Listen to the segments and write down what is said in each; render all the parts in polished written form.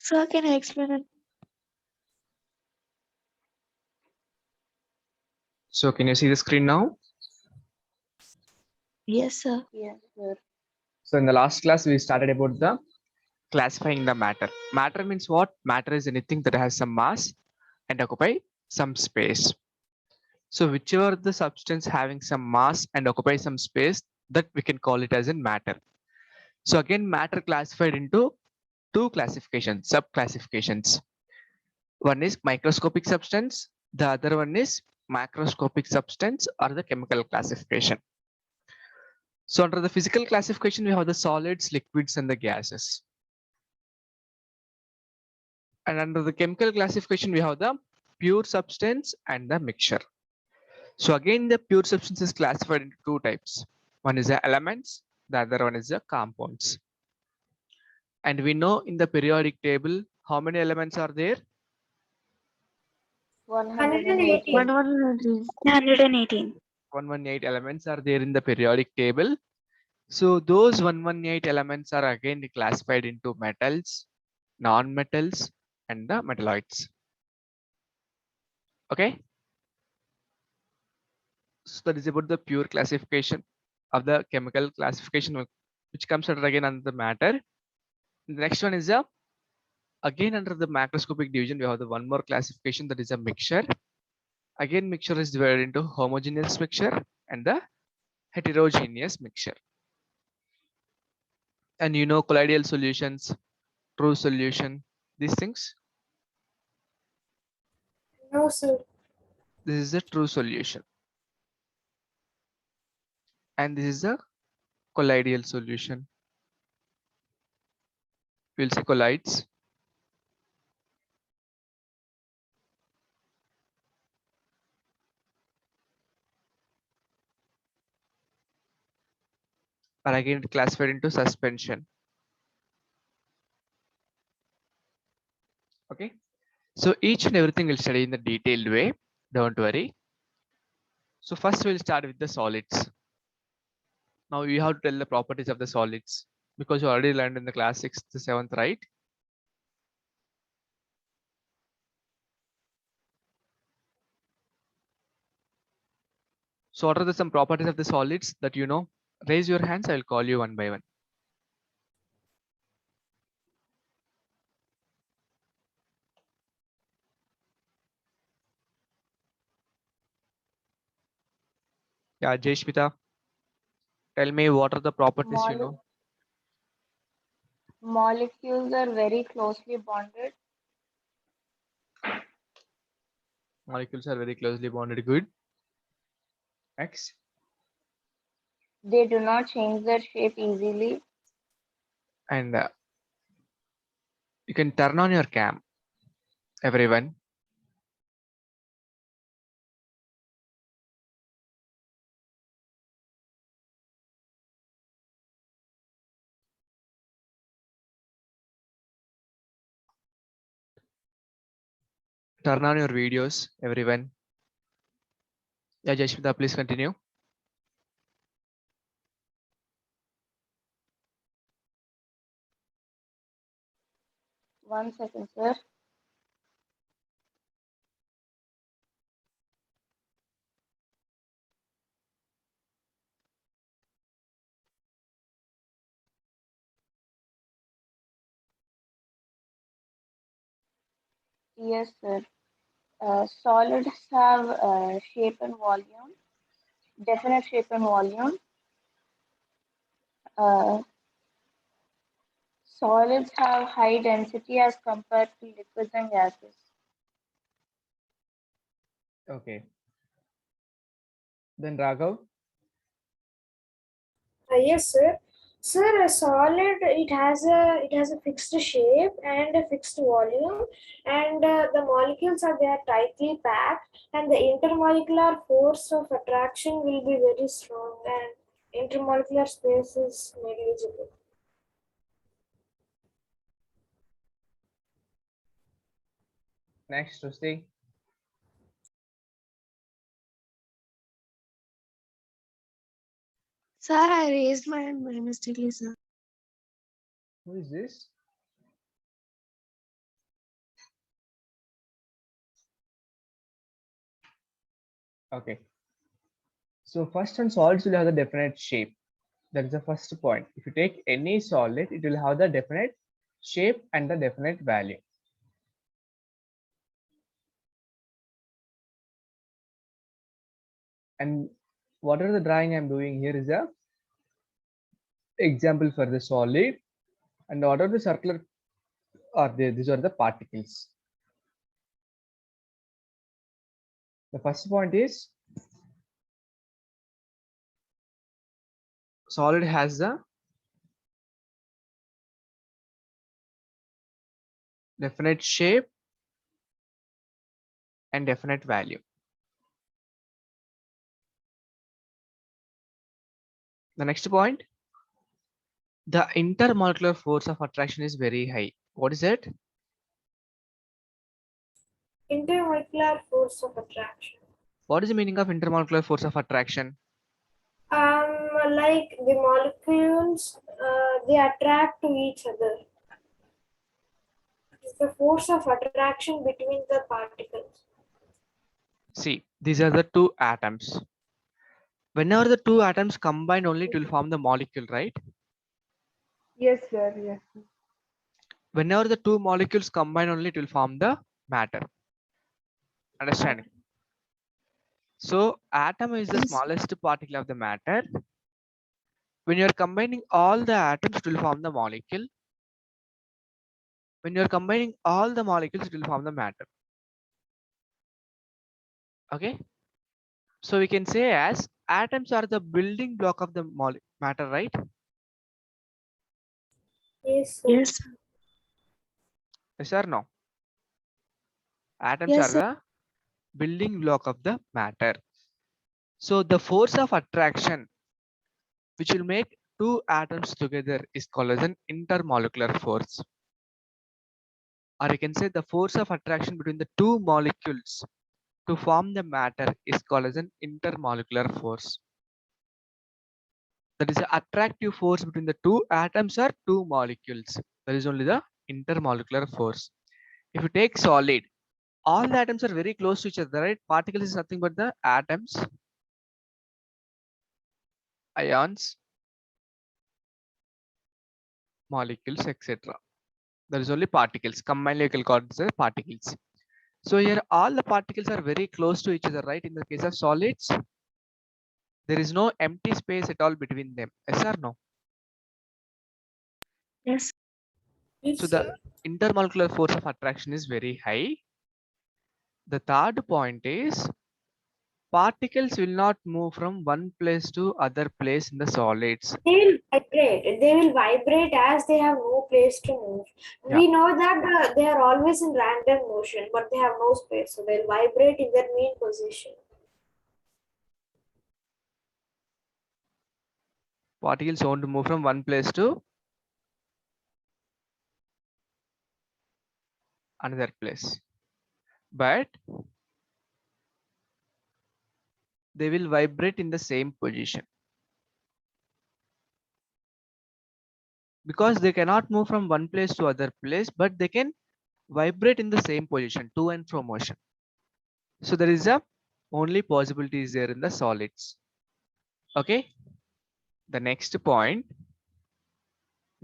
Sir, can I explain it? So can you see the screen now? Yes, sir. Yes, sir. So in the last class, we started about the classifying the matter. Matter means what? Matter is anything that has some mass and occupy some space. So whichever the substance having some mass and occupy some space, that we can call it as in matter. So again, matter classified into two classifications, sub-classifications. One is microscopic substance, the other one is macroscopic substance or the chemical classification. So under the physical classification, we have the solids, liquids, and the gases. And under the chemical classification, we have the pure substance and the mixture. So again, the pure substance is classified into two types. One is the elements, the other one is the compounds. And we know in the periodic table, how many elements are there? 118. 118. 118. 118 elements are there in the periodic table. So those 118 elements are again classified into metals, non-metals, and the metalloids. Okay. So that is about the pure classification of the chemical classification, which comes under again under the matter. The next one is again under the macroscopic division, we have the one more classification, that is a mixture. Again, mixture is divided into homogeneous mixture and the heterogeneous mixture. And you know colloidal solutions, true solution, these things. No, sir. This is a true solution. And this is a colloidal solution. We'll say colloids. Are again classified into suspension. Okay. So each and everything we'll study in the detailed way. Don't worry. So first we'll start with the solids. Now you have to tell the properties of the solids because you already learned in the class 6th, 7th, right? So what are the some properties of the solids that you know? Raise your hands, I will call you one by one. Yeah, Jayshmita, tell me what are the properties you know? Molecules are very closely bonded. Molecules are very closely bonded. Good. Next. They do not change their shape easily. And you can turn on your cam, everyone. Turn on your videos, everyone. Yeah, Jayshmita, please continue. One second, sir. Yes, sir. Solids have shape and volume, definite shape and volume. Uh, solids have high density as compared to liquids and gases. Okay. Then Raghav. Yes, sir. Sir, a solid it has a fixed shape and a fixed volume, and the molecules are they are tightly packed, and the intermolecular force of attraction will be very strong, and intermolecular space is negligible. Next, Tuesday. Sir, I raised my hand by mistakenly, sir. Who is this? Okay. So first on solids will have the definite shape. That is the first point. If you take any solid, it will have the definite shape and the definite value. And whatever the drawing I'm doing here is a example for the solid, and whatever the circular are there, these are the particles. The first point is solid has the definite shape and definite value. The next point, the intermolecular force of attraction is very high. What is it? Intermolecular force of attraction. What is the meaning of intermolecular force of attraction? Like the molecules, they attract to each other. It's the force of attraction between the particles. See, these are the two atoms. Whenever the two atoms combine, only it will form the molecule, right? Yes, sir. Yes. Whenever the two molecules combine, only it will form the matter. Understanding? So atom is the Yes. smallest particle of the matter. When you are combining all the atoms, it will form the molecule. When you are combining all the molecules, it will form the matter. Okay. So we can say as atoms are the building block of the matter, right? Yes, sir. Yes. Yes or no? Atoms Yes, are sir. the building block of the matter. So the force of attraction which will make two atoms together is called as an intermolecular force. Or you can say the force of attraction between the two molecules to form the matter is called as an intermolecular force. That is the attractive force between the two atoms or two molecules. That is only the intermolecular force. If you take solid, all the atoms are very close to each other, right? Particles is nothing but the atoms, ions, molecules, etc. There is only particles. Combined we can call it the particles. So here all the particles are very close to each other, right? In the case of solids, there is no empty space at all between them. Yes or no? Yes. Yes, So sir. the intermolecular force of attraction is very high. The third point is particles will not move from one place to other place in the solids. They will vibrate. They will vibrate as they have no place to move. Yeah. We know that they are always in random motion, but they have no space, so they'll vibrate in their mean position. Particles won't move from one place to another place, but they will vibrate in the same position. Because they cannot move from one place to other place, but they can vibrate in the same position, to and fro motion. So there is a only possibility is there in the solids. Okay. The next point,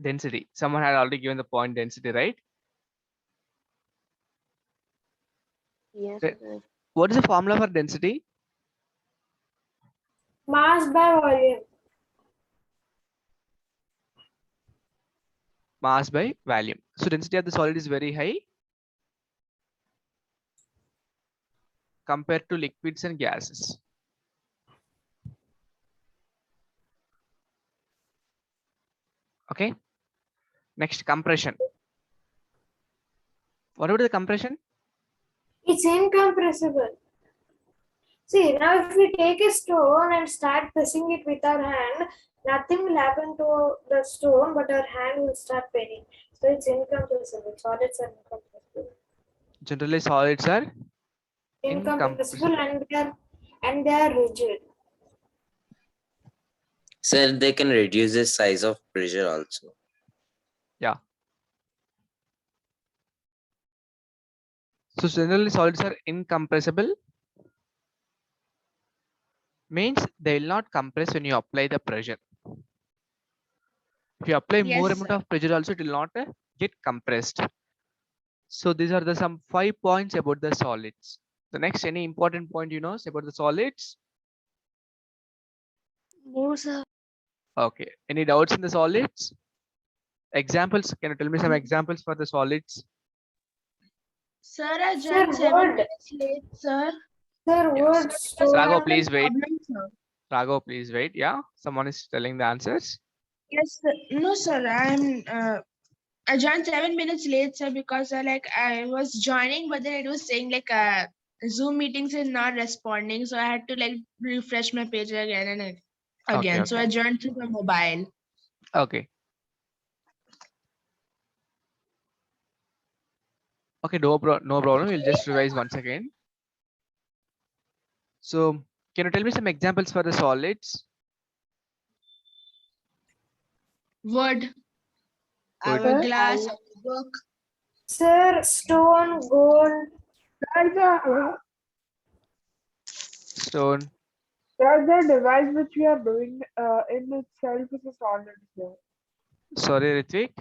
density. Someone had already given the point density, right? Yes, The- sir. What is the formula for density? Mass by volume. Mass by volume. So density of the solid is very high compared to liquids and gases. Okay. Next, compression. What about the compression? It's incompressible. See, now if we take a stone and start pressing it with our hand, nothing will happen to the stone, but our hand will start paining. So it's incompressible. Solids are incompressible. Generally, solids are Incompressible and they are rigid. Sir, they can reduce the size of pressure also. Yeah. So generally solids are incompressible means they will not compress when you apply the pressure. If you apply more Yes, amount of pressure also, it will not get compressed. So these are the some 5 points about the solids. The next, any important point you know about the solids? no, sir. Okay. Any doubts in the solids? Examples? Can you tell me some examples for the solids? Sir, I Sir, joined 7 wood. minutes late, sir. Sir, Yes. wood, stone. Rago, Have please some wait. problem, sir. Rago, please wait. Yeah, someone is telling the answers. Yes, sir. No, sir. I joined 7 minutes late, sir, because I was joining, but then it was saying Zoom meetings is not responding, so I had to refresh my page again and again. So Okay. I joined through the mobile. Okay. Okay, no problem. We'll just revise once again. So, can you tell me some examples for the solids? Wood, Wood. hourglass, book. Sir, stone, gold. Stone. The device which we are doing in itself is a solid, sir. Sorry, Ritvik.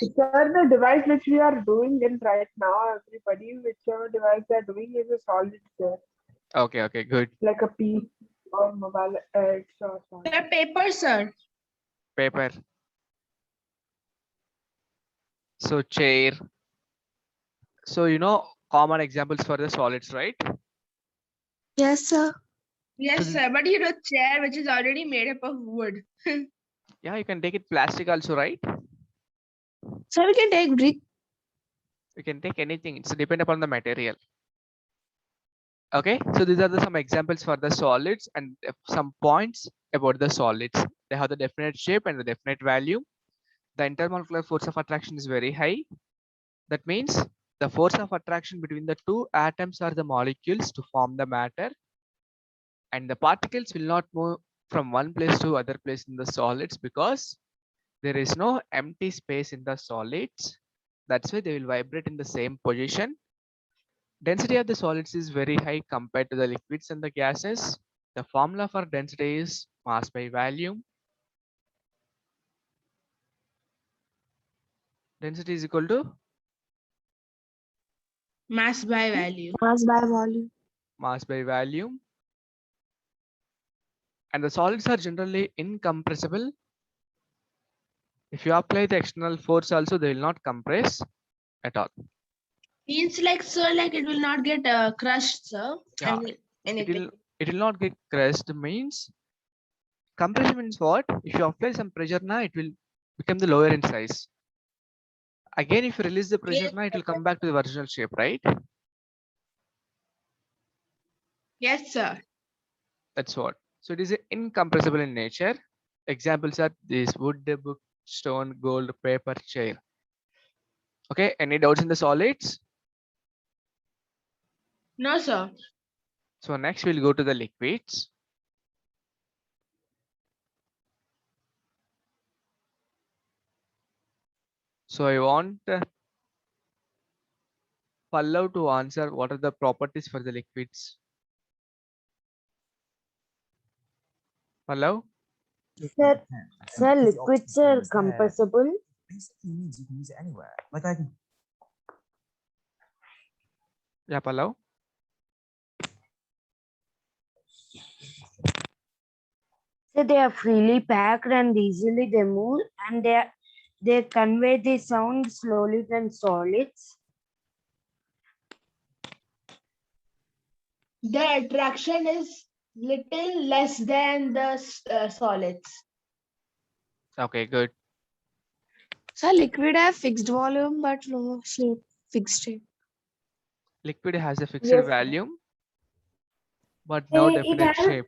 Sir, the device which we are doing in right now, everybody, whichever device they are doing is a solid, sir. Okay, good. Like a piece or mobile, it's a solid. The paper, sir. Paper. So, chair. So, you know, common examples for the solids, right? Yes, sir. Yes, So sir. But you know, chair which is already made up of wood. Yeah, you can take it plastic also, right? So we can take brick. You can take anything. It's depend upon the material. Okay, so these are some examples for the solids and some points about the solids. They have the definite shape and the definite value. The intermolecular force of attraction is very high. That means the force of attraction between the two atoms or the molecules to form the matter, and the particles will not move from one place to other place in the solids because there is no empty space in the solids. That's why they will vibrate in the same position. Density of the solids is very high compared to the liquids and the gases. The formula for density is mass by volume. Density is equal to Mass by value. mass by volume. And the solids are generally incompressible. If you apply the external force also, they will not compress at all. Means sir, it will not get crushed, sir. Yeah, it will not get crushed. Means compression means what? If you apply some pressure now, it will become the lower in size. Again, if you release the pressure now, it will come back to the original shape, right? Yes, sir. That's what. So it is incompressible in nature. Examples are this: wood, book, stone, gold, paper, chair. Okay, any doubts in the solids? No, sir. So next we'll go to the liquids. So I want Pallav to answer what are the properties for the liquids. Pallav? Sir, liquids are compressible. Basically means you can use it anywhere. Like I can. Yeah, Pallav. So they are freely packed and easily they move, and they convey the sound slowly than solids. The attraction is little less than the solids. Okay, good. So liquid have fixed volume but no shape, fixed shape. Liquid has a fixed Yes, sir. volume, but no definite shape.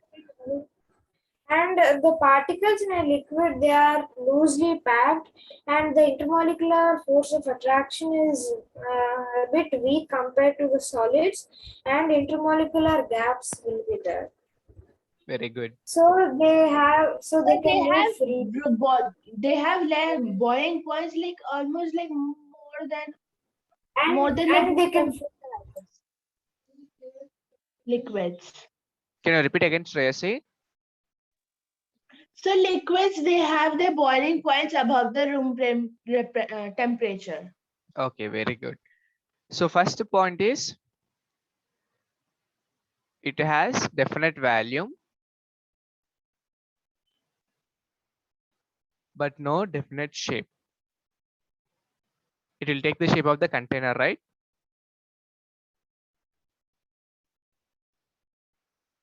And the particles in a liquid, they are loosely packed, and the intermolecular force of attraction is a bit weak compared to the solids, and intermolecular gaps will be there. Very good. So they can move free. They have boiling points almost more than And, more than and they can liquids. Can you repeat again, Shreyasi? So liquids, they have their boiling points above the room temperature. Okay, very good. So first point is it has definite volume, but no definite shape. It will take the shape of the container, right?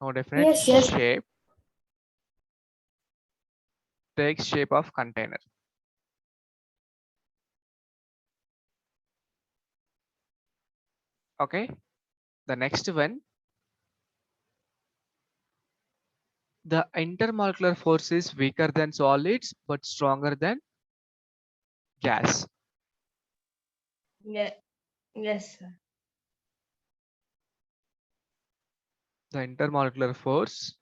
No definite Yes, sir. shape. Takes shape of container. Okay. The next one, the intermolecular force is weaker than solids but stronger than gas. Yeah. Yes, sir. The intermolecular force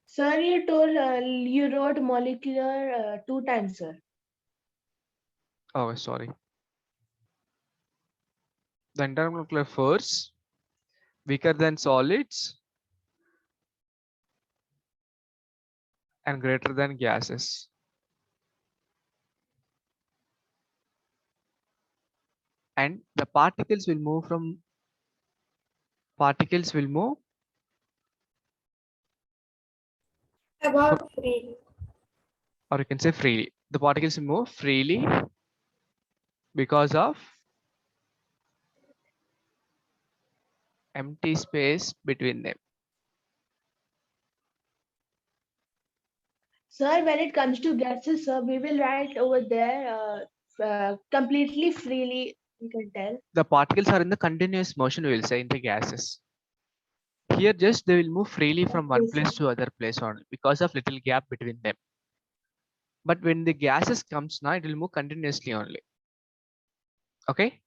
Sir, you told you wrote molecular 2 times, sir. oh sorry. The intermolecular force weaker than solids and greater than gases. And the particles will move About freely. or you can say freely. The particles will move freely because of empty space between them. Sir, when it comes to gases, sir, we will write over there completely freely, you can tell. The particles are in the continuous motion, we will say, in the gases. Here just they will move freely from one Okay, place sir. to other place only because of little gap between them. But when the gases comes now, it will move continuously only. Okay.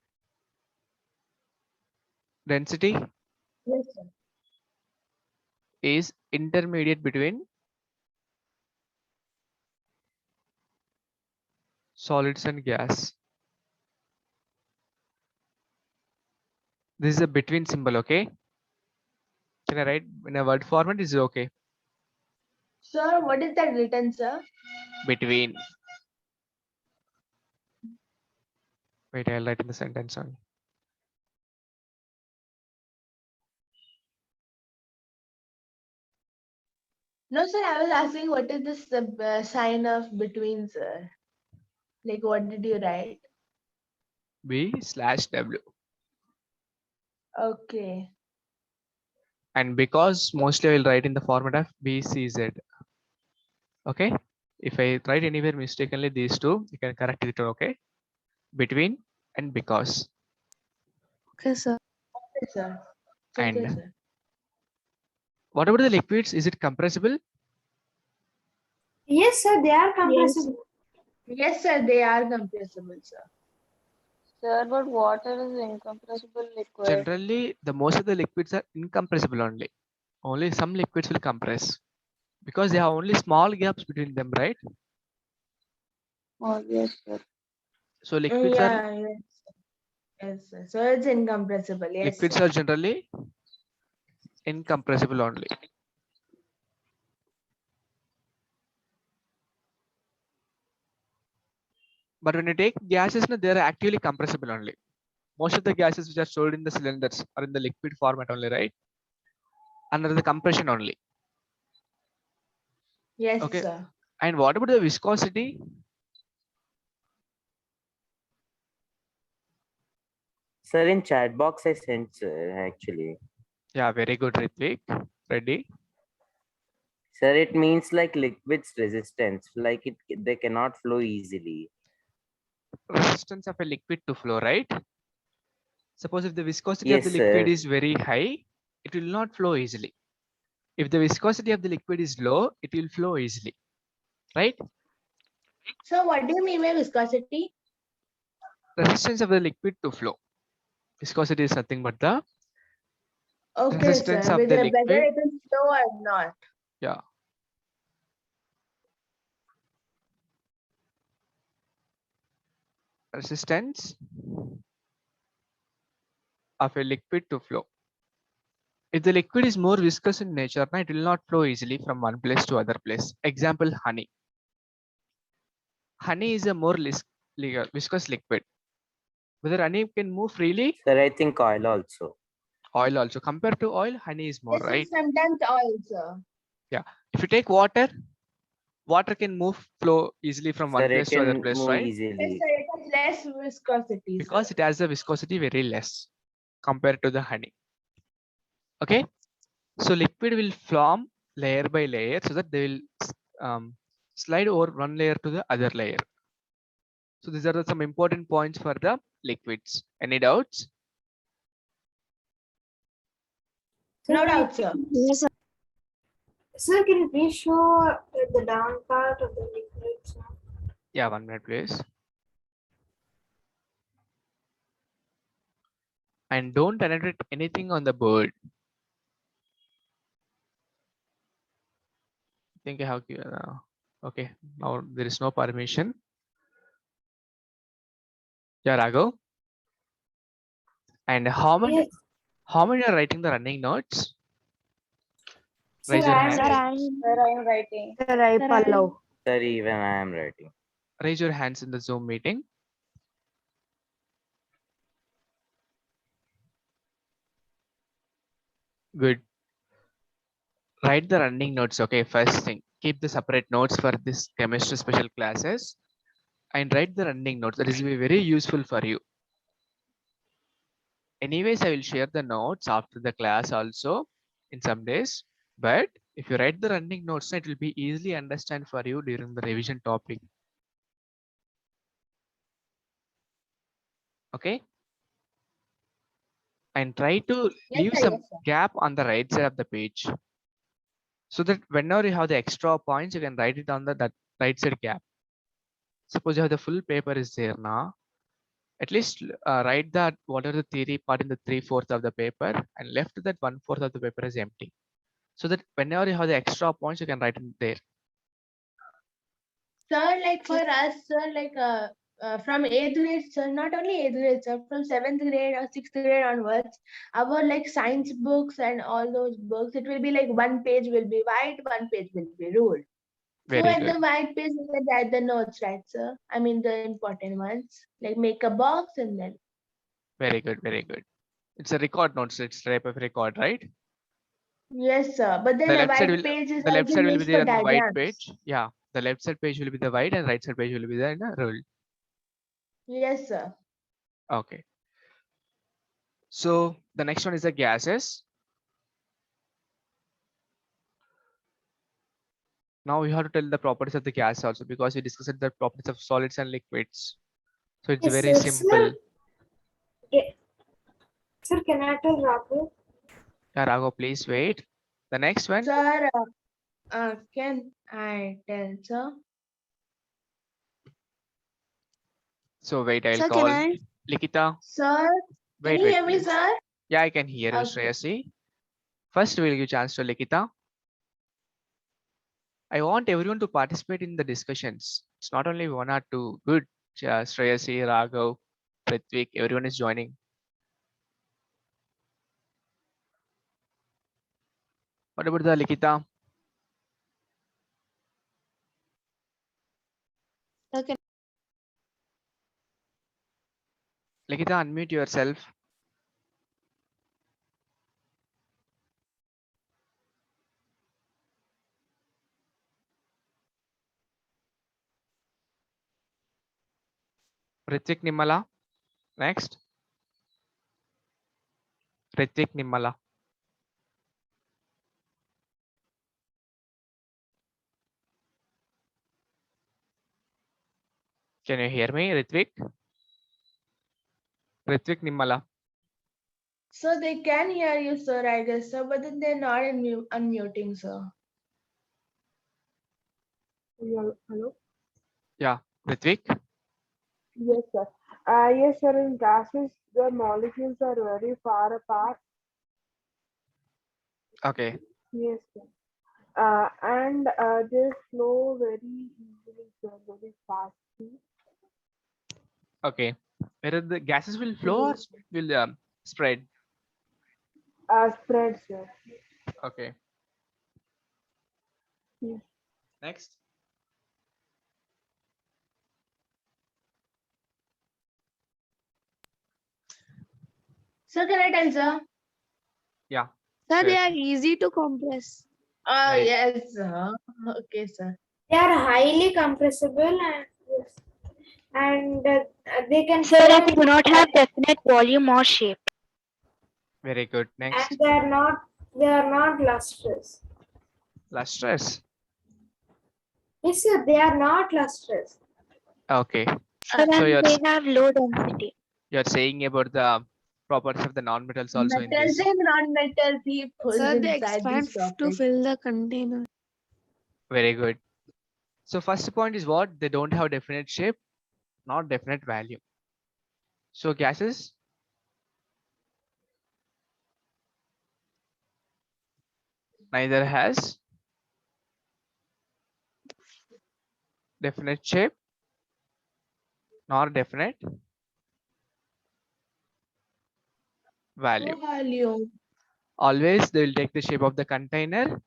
Density Yes, sir. is intermediate between solids and gas. This is a between symbol, okay? Can I write in a word format? Is it okay? Sir, what is that written, sir? Between. Wait, I'll write in the sentence only. No, sir, I was asking what is this sign of between, sir? Like, what did you write? B/W. Okay. And because mostly I will write in the format of BCZ. Okay. If I write anywhere mistakenly these two, you can correct it, okay? Between and because. Okay, sir. Okay, sir. It's okay, And sir. what about the liquids? Is it compressible? Yes, sir, they are Yes. compressible. Yes, sir, they are compressible, sir. Sir, but water is incompressible liquid. Generally, the most of the liquids are incompressible only. Only some liquids will compress because they have only small gaps between them, right? Oh, yes, sir. So liquids are Yeah, yes. Yes, sir. So it's incompressible. Yes, liquids sir. are generally incompressible only. But when you take gases, they are actively compressible only. Most of the gases which are stored in the cylinders are in the liquid format only, right? Under the compression only. Yes, Okay. sir. And what about the viscosity? Sir, in chat box I sent, sir, actually. Yeah, very good, Ritvik. Ready? Sir, it means like liquid's resistance, like they cannot flow easily. Resistance of a liquid to flow, right? Suppose if the viscosity of the Yes, liquid sir. is very high, it will not flow easily. If the viscosity of the liquid is low, it will flow easily, right? So what do you mean by viscosity? Resistance of the liquid to flow. Viscosity is nothing but the Okay, resistance sir. of the Whether liquid. it is slow or not. Yeah. Resistance of a liquid to flow. If the liquid is more viscous in nature, it will not flow easily from one place to other place. Example, honey. Honey is a more viscous liquid. Whether honey can move freely, Sir, I think oil also. oil also. Compared to oil, honey is more, This right? is sometimes oil, sir. If you take water, water can flow easily from one Sir, it place to other can place, move right? Yes, easily. sir, it has less viscosity, Because sir. it has a viscosity very less compared to the honey. Okay, so liquid will form layer by layer so that they will slide over one layer to the other layer. So these are some important points for the liquids. Any doubts? No doubt, sir. Yes, sir. Sir, can you please show the down part of the liquid? Sir? Yeah, 1 minute, please. And don't annotate anything on the board. I think I have given. Okay, now there is no permission. Yeah, Raghav. And how many? Yes. How many are writing the running notes? Sir, Raise your I am hand. Sir, I am writing. Sir, I follow. Sir, even I am writing. Raise your hands in the Zoom meeting. Good. Write the running notes. Okay, first thing, keep the separate notes for this chemistry special classes and write the running notes. That is very useful for you. Anyways, I will share the notes after the class also in some days. But if you write the running notes, it will be easily understand for you during the revision topic. Okay. And try to Yes, leave sir, some yes, sir. gap on the right side of the page, so that whenever you have the extra points, you can write it on that right side gap. Suppose you have the full paper is there now, at least write that what are the theory part in the 3/4 of the paper and left that 1/4 of the paper is empty. So that whenever you have the extra points, you can write in there. Sir, like for us, sir, like from 8th grade, sir, not only 8th grade, sir, from 7th grade or 6th grade onwards, our like science books and all those books, it will be like one page will be white, one page will be ruled. So Very at good. the white page, you can write the notes, right, sir? I mean the important ones, like make a box and then. Very good. Very good. It's a record notes. It's type of record, right? Yes, sir. But then The a left side white will page is the left also side will be used for there on the white diagrams. page. Yeah, the left side page will be the white and right side page will be there in a ruled. Yes, sir. Okay. So the next one is the gases. Now we have to tell the properties of the gas also, because we discussed the properties of solids and liquids. So it's Yes, very sir. simple. Sir, can I tell Raghu? Yeah, Raghav, please wait. The next one. Sir, can I tell, sir? So wait, I'll Sir, call can I? Likita. Sir, can Wait, you wait, hear me, please. sir? Yeah, I can hear you, Okay. Shreyasi. First, we'll give chance to Likita. I want everyone to participate in the discussions. It's not only one or two. Good. Shreyasi, Raghav, Prithvik, everyone is joining. What about the Likita? Okay. Likita, unmute yourself. Ritik Nimala. Next. Ritik Nimala. Can you hear me, Ritvik? Ritvik Nimala. So they can hear you, sir, I guess, sir, but then they're not unmuting, sir. Hello? Yeah, Ritvik. Yes, sir. Yes, sir. In gases, the molecules are very far apart. Okay. Yes, sir. And they flow very easily, sir, very fast. Okay. Whether the gases will flow or will spread? Spread, sir. Okay. Yeah. Next. Sir, can I tell, sir? Yeah. Sir, they Sure. are easy to compress. Oh, Right. yes, sir. Okay, sir. They are highly compressible and they can Sir, flow and do not have definite volume or shape. Very good. Next. and they are not lustrous. Lustrous. Yes, sir, they are not lustrous. Okay. Sir, So and they have low density. you're saying about the properties of the non-metals also in Metals this. and non-metals he pulls Sir, they inside expand this to topic. fill the container. Very good. So first point is what? They don't have definite shape, not definite value. So gases, neither has definite shape nor definite value. Volume. Always they will take the shape of the container,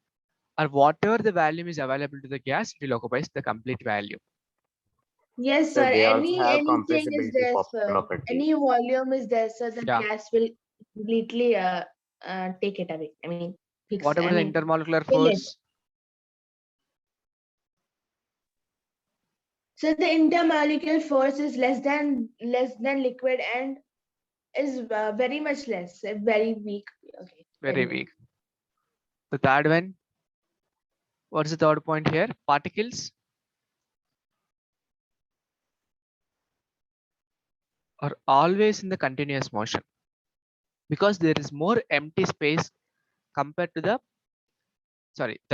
or whatever the volume is available to the gas, it will occupies the complete value. Yes, So sir. they also have Anything is compressibility there, sir. property. Any volume is there, sir. The Yeah. gas will completely take it away. I mean, fix. What I about the mean, intermolecular fill it. force? So the intermolecular force is less than liquid and is very much less, very weak. Okay. Very weak. The third one. What's the third point here? Particles are always in the continuous motion because there is more empty space compared to the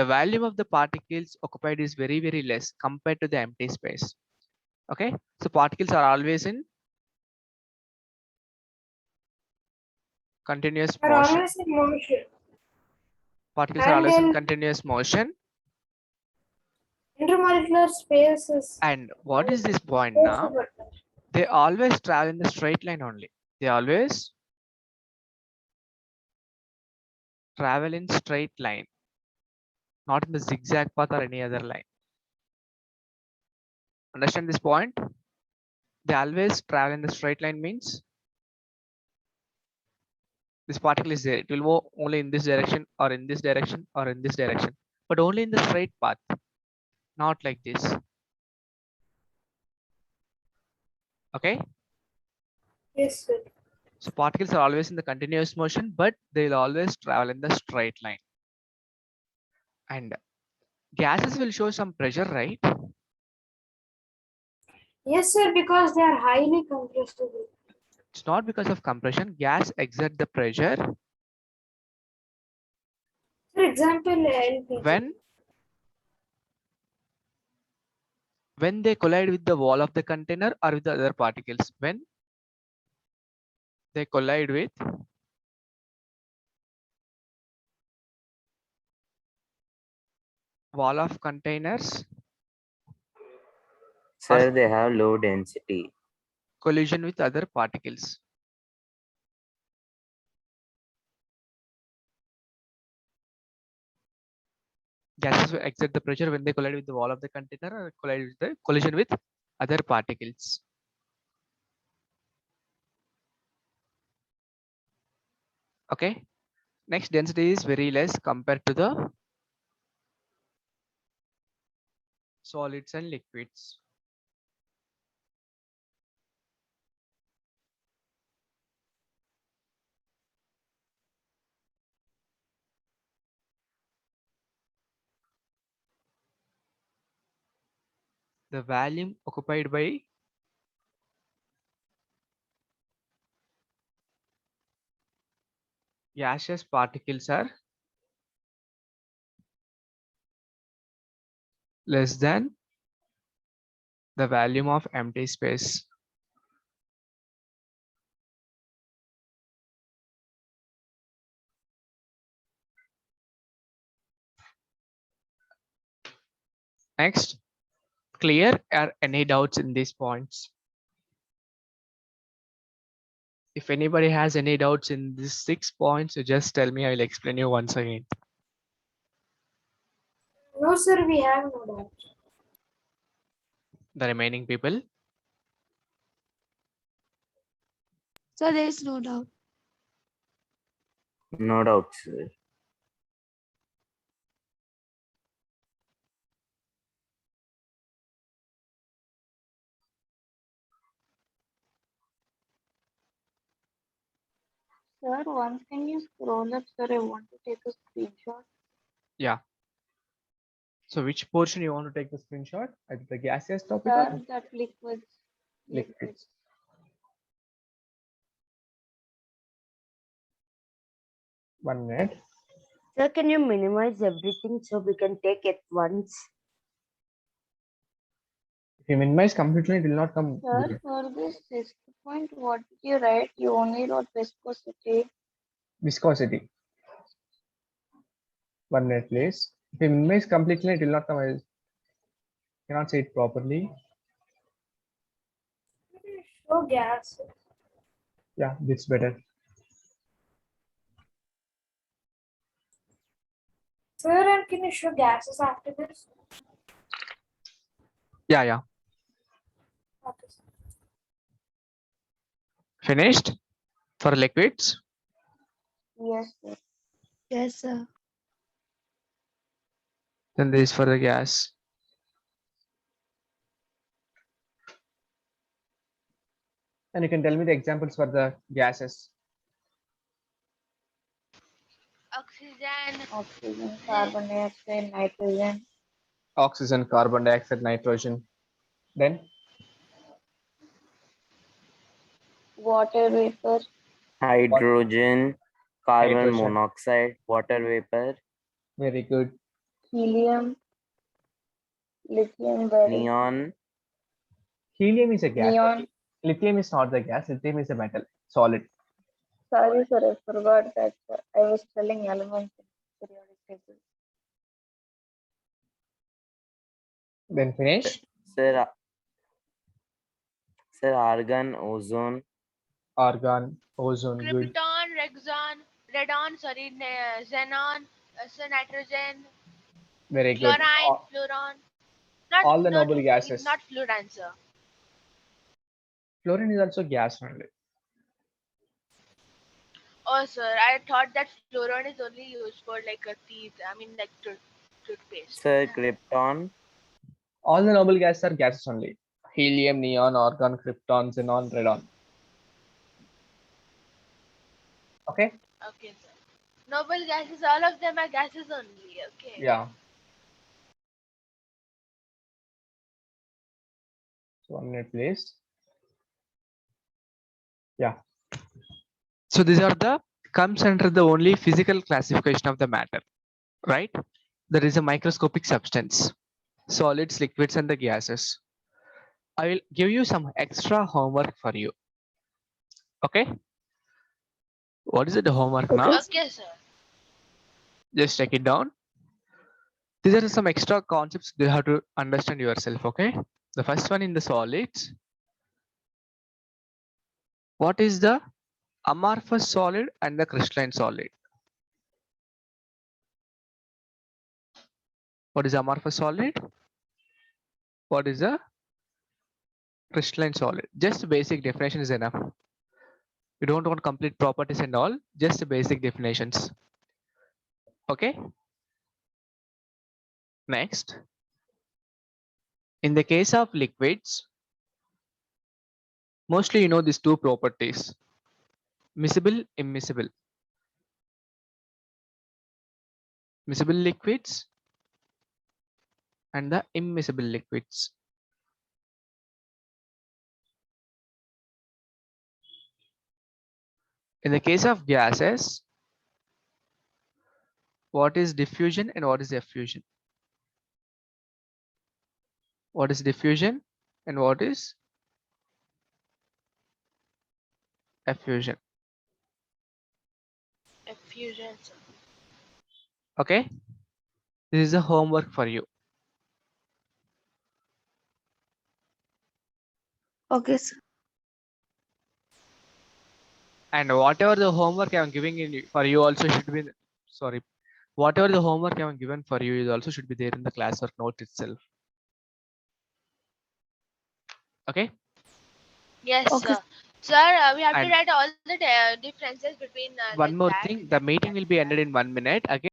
volume of the particles occupied is very, very less compared to the empty space. Okay, so particles are always in continuous They are motion. always in motion. Particles are And always in then continuous motion. intermolecular spaces. And what is this point now? They always travel in the straight line only. They always travel in straight line, not in the zigzag path or any other line. Understand this point? They always travel in the straight line means this particle is there. It will go only in this direction or in this direction or in this direction, but only in the straight path, not like this. Okay. Yes, sir. So particles are always in the continuous motion, but they'll always travel in the straight line. And gases will show some pressure, right? Yes, sir, because they are highly compressible. It's not because of compression. Gas exert the pressure For example, LPG. when they collide with the wall of the container or with the other particles. When they collide with wall of containers, Sir, they have low density. collision with other particles. Gases will exert the pressure when they collide with the wall of the container or collide with the collision with other particles. Okay. Next, density is very less compared to the solids and liquids. The volume occupied by gaseous particles are less than the volume of empty space. Next, clear? Are any doubts in these points? If anybody has any doubts in these 6 points, you just tell me, I will explain you once again. No, sir, we have no doubt. The remaining people, So there is no doubt. No doubt, sir. Sir, once can you scroll up, sir? I want to take a screenshot. yeah. So which portion you want to take the screenshot? Either the gaseous topic Sir, or that liquids. liquids? 1 minute. Sir, can you minimize everything so we can take it once? If you minimize completely, it will not come. Sir, for this 6th point, what did you write? You only wrote viscosity. Viscosity. 1 minute, please. If you minimize completely, it will not come. I cannot say it properly. Show gas. Yeah, this better. Sir, and can you show gases after this? Yeah, yeah. Okay, sir. Finished for liquids. Yes, sir. Yes, sir. Then this is for the gas. And you can tell me the examples for the gases. Oxygen. Oxygen, carbon dioxide, nitrogen. Oxygen, carbon dioxide, nitrogen. Then Water vapor. Hydrogen, carbon Hydrogen. monoxide, water vapor, Very good. Helium. Lithium battery. neon, Helium is a gas. Neon. Lithium is not the gas. Lithium is a metal, solid. Sorry, sir, I forgot that. Sir. I was telling elements in periodic table. Then finish. sir, sir, argon, ozone, Argon, ozone, good. Krypton, xenon, nitrogen, Very good. chlorine, fluorine. Not, All the not, noble gases. Not fluorine, sir. Fluorine is also gas only. Oh, sir, I thought that fluorine is only used for like a teeth. I mean, like toothpaste. sir, krypton, All the noble gases are gases only. Helium, neon, argon, krypton, xenon, radon. Okay? Okay, sir. Noble gases, all of them are gases only. Okay. Yeah. So 1 minute, please. Yeah. So these are the comes under the only physical classification of the matter, right? There is a microscopic substance, solids, liquids, and the gases. I will give you some extra homework for you. Okay? What is it, the homework now? Okay, sir. Just take it down. These are some extra concepts you have to understand yourself, okay? The first one in the solids. What is the amorphous solid and the crystalline solid? What is amorphous solid? What is a crystalline solid? Just basic definition is enough. You don't want complete properties and all, just basic definitions. Okay. Next, in the case of liquids, mostly you know these two properties, miscible, immiscible. Miscible liquids and the immiscible liquids. In the case of gases, what is diffusion and what is effusion? What is diffusion and what is effusion? Effusion, sir. Okay, this is a homework for you. Okay, sir. And whatever the homework I'm giving in for you also should be, sorry, whatever the homework I'm given for you is also should be there in the classwork note itself. Okay. Yes, Okay. sir. Sir, we have to And write all the differences between one more that. thing, the meeting will be ended in 1 minute. Again.